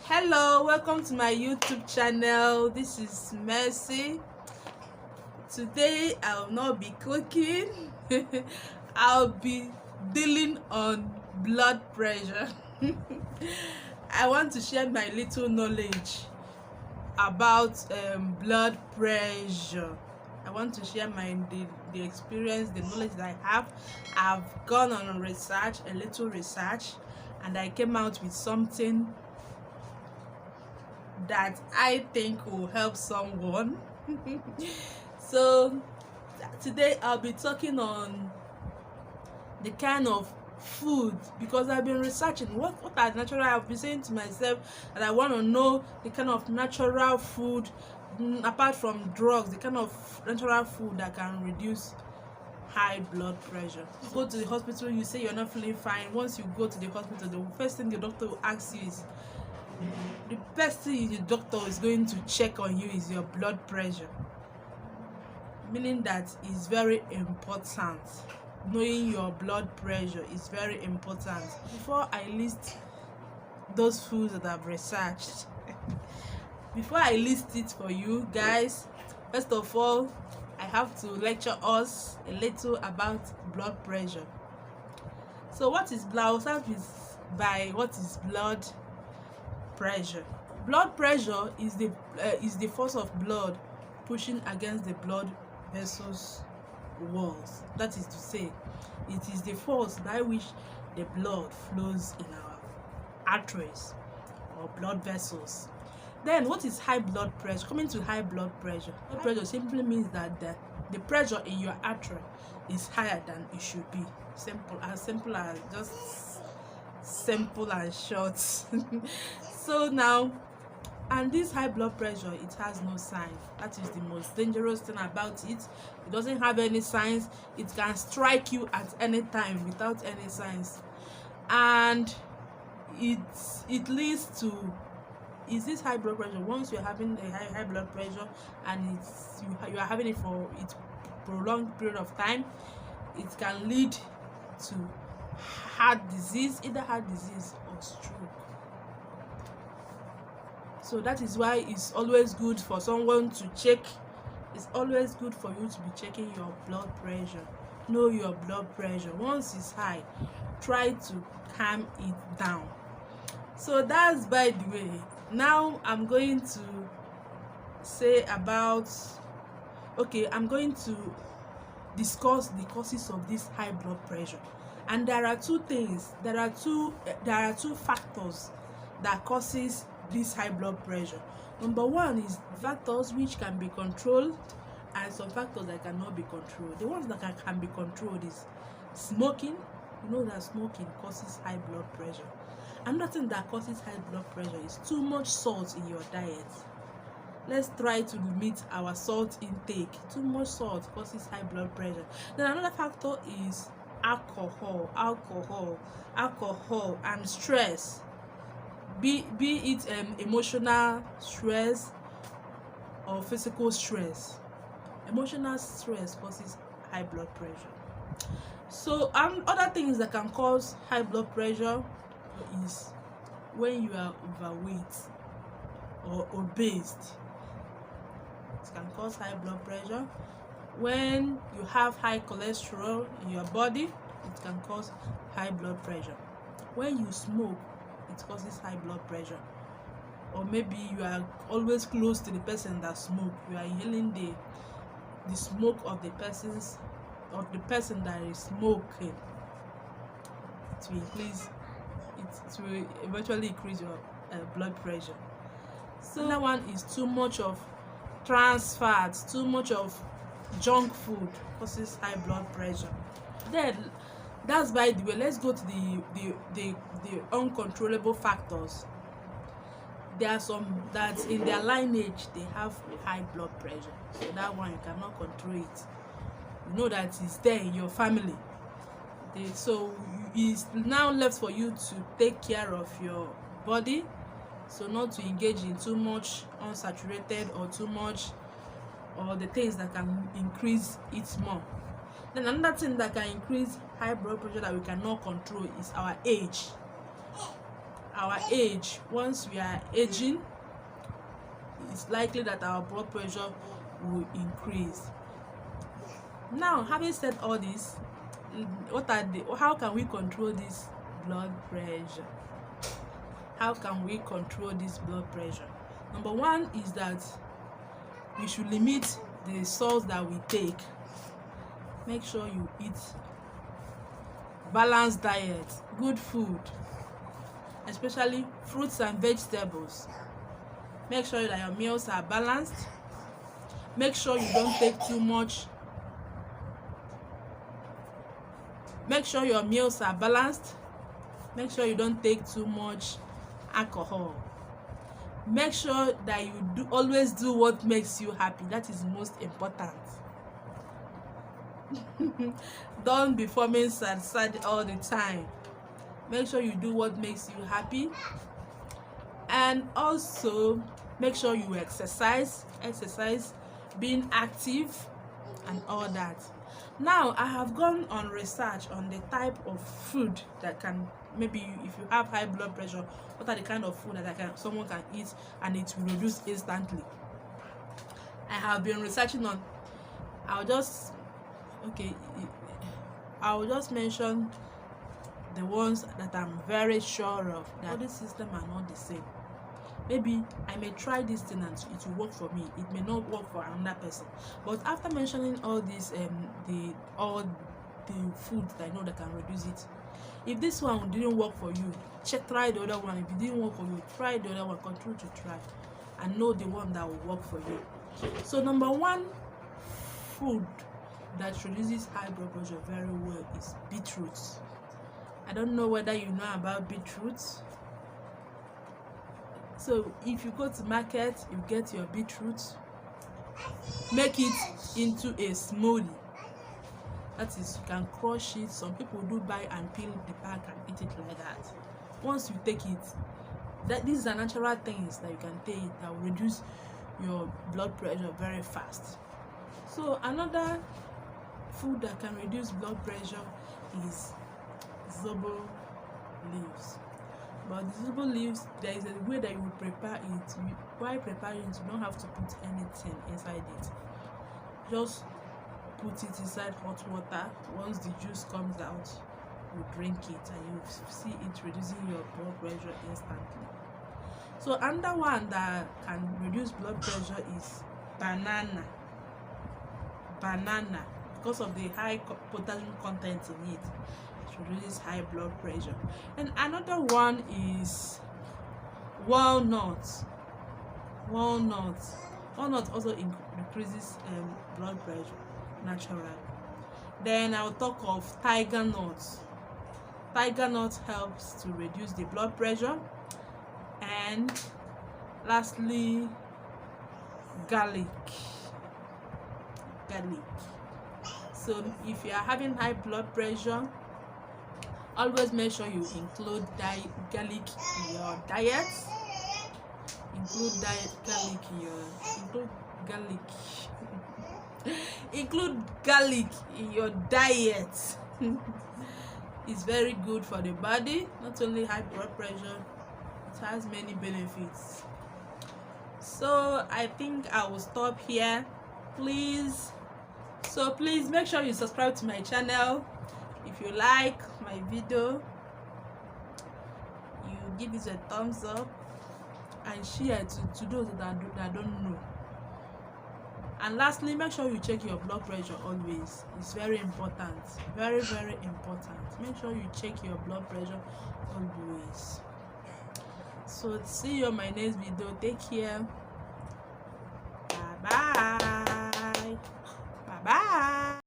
Hello, welcome to my YouTube channel. This is Mercy. Today I will not be cooking. I'll be dealing on blood pressure. I want to share my little knowledge about blood pressure. I want to share the experience, the knowledge that I have. I've gone on research, a little research, and I came out with something that I think will help someone. So today I'll be talking on the kind of food, because I've been researching what are natural. I've been saying to myself that I want to know the kind of natural food, apart from drugs, the kind of natural food that can reduce high blood pressure. You go to the hospital, you say you're not feeling fine. Once you go to the hospital, the first thing the doctor will ask you is, the best thing the doctor is going to check on you is your blood pressure, meaning that it's very important. Knowing your blood pressure is very important. Before I list those foods that I've researched, before I list it for you guys, first of all, I have to lecture us a little about blood pressure. So what is blood? I'll start with what is blood pressure. Blood pressure is the force of blood pushing against the blood vessels walls. That is to say, it is the force by which the blood flows in our arteries or blood vessels. Then what is high blood pressure? Coming to high blood pressure. Blood pressure simply means that the pressure in your artery is higher than it should be. Simple and short. So now, and this high blood pressure, it has no signs. That is the most dangerous thing about it. It doesn't have any signs. It can strike you at any time without any signs, and it leads to, is this high blood pressure. Once you're having a high blood pressure and you are having it for prolonged period of time, it can lead to heart disease, either heart disease or stroke. So that is why it's always good for someone to check. It's always good for you to be checking your blood pressure. Know your blood pressure. Once it's high, try to calm it down. So that's by the way. Now I'm going to say about, I'm going to discuss the causes of this high blood pressure. And there are two factors that causes this high blood pressure. Number one is factors which can be controlled, and some factors that cannot be controlled. The ones that can be controlled is smoking. You know that smoking causes high blood pressure. Another thing that causes high blood pressure is too much salt in your diet. Let's try to limit our salt intake. Too much salt causes high blood pressure. Then another factor is alcohol and stress. Be it emotional stress or physical stress. Emotional stress causes high blood pressure. So other things that can cause high blood pressure is when you are overweight or obese. It can cause high blood pressure. When you have high cholesterol in your body, it can cause high blood pressure. When you smoke, it causes high blood pressure. Or maybe you are always close to the person that smoke. You are inhaling the smoke of the person that is smoking. It will eventually increase your blood pressure. So another one is too much of trans fats, too much of junk food causes high blood pressure. Then that's by the way. Let's go to the uncontrollable factors. There are some that in their lineage they have high blood pressure, so that one you cannot control it. You know that it's there in your family. So it's now left for you to take care of your body, so not to engage in too much unsaturated or the things that can increase it more. Then another thing that can increase high blood pressure that we cannot control is our age. our age, once we are aging, it's likely that our blood pressure will increase. Now, having said all this, how can we control this blood pressure? How can we control this blood pressure? Number one is that we should limit the salts that we take. Make sure you eat balanced diet, good food, especially fruits and vegetables. Make sure that your meals are balanced. Make sure you don't take too much. Make sure your meals are balanced. Make sure you don't take too much alcohol. Make sure that you always do what makes you happy. That is most important. Don't be forming sad all the time. Make sure you do what makes you happy. And also make sure you exercise, being active and all that. Now, I have gone on research on the type of food that can, maybe if you have high blood pressure, what are the kind of food that someone can eat and it will reduce instantly. I have been researching on, I'll just mention the ones that I'm very sure of that all these systems are not the same. Maybe I may try this thing and it will work for me, it may not work for another person. But after mentioning all these all the foods that I know that can reduce it, if this one didn't work for you, try the other one. If it didn't work for you, try the other one. Continue to try and know the one that will work for you. So number one food that reduces high blood pressure very well is beetroot. I don't know whether you know about beetroot. So if you go to market, you get your beetroot, make it into a smoothie. That is, you can crush it. Some people do buy and peel the pack and eat it like that. Once you take it, these are natural things that you can take that will reduce your blood pressure very fast. So another food that can reduce blood pressure is zobo leaves. But the zobo leaves, there is a way that you will prepare it. While preparing it, you don't have to put anything inside it. Just put it inside hot water. Once the juice comes out, you drink it and you see it reducing your blood pressure instantly. So another one that can reduce blood pressure is banana. Because of the high potassium content in it, reduces high blood pressure. And another one is walnuts. Walnut also decreases blood pressure naturally. Then I'll talk of tiger nuts. Tiger nut helps to reduce the blood pressure. And lastly, garlic. So if you are having high blood pressure, always make sure you include garlic in your diet. Include garlic in your diet. It's very good for the body. Not only high blood pressure, it has many benefits. So I think I will stop here. Please make sure you subscribe to my channel. If you like my video, you give it a thumbs up and share it to those that don't know. And lastly, make sure you check your blood pressure always. It's very important, very important. Make sure you check your blood pressure always. So see you on my next video. Take care. Bye bye.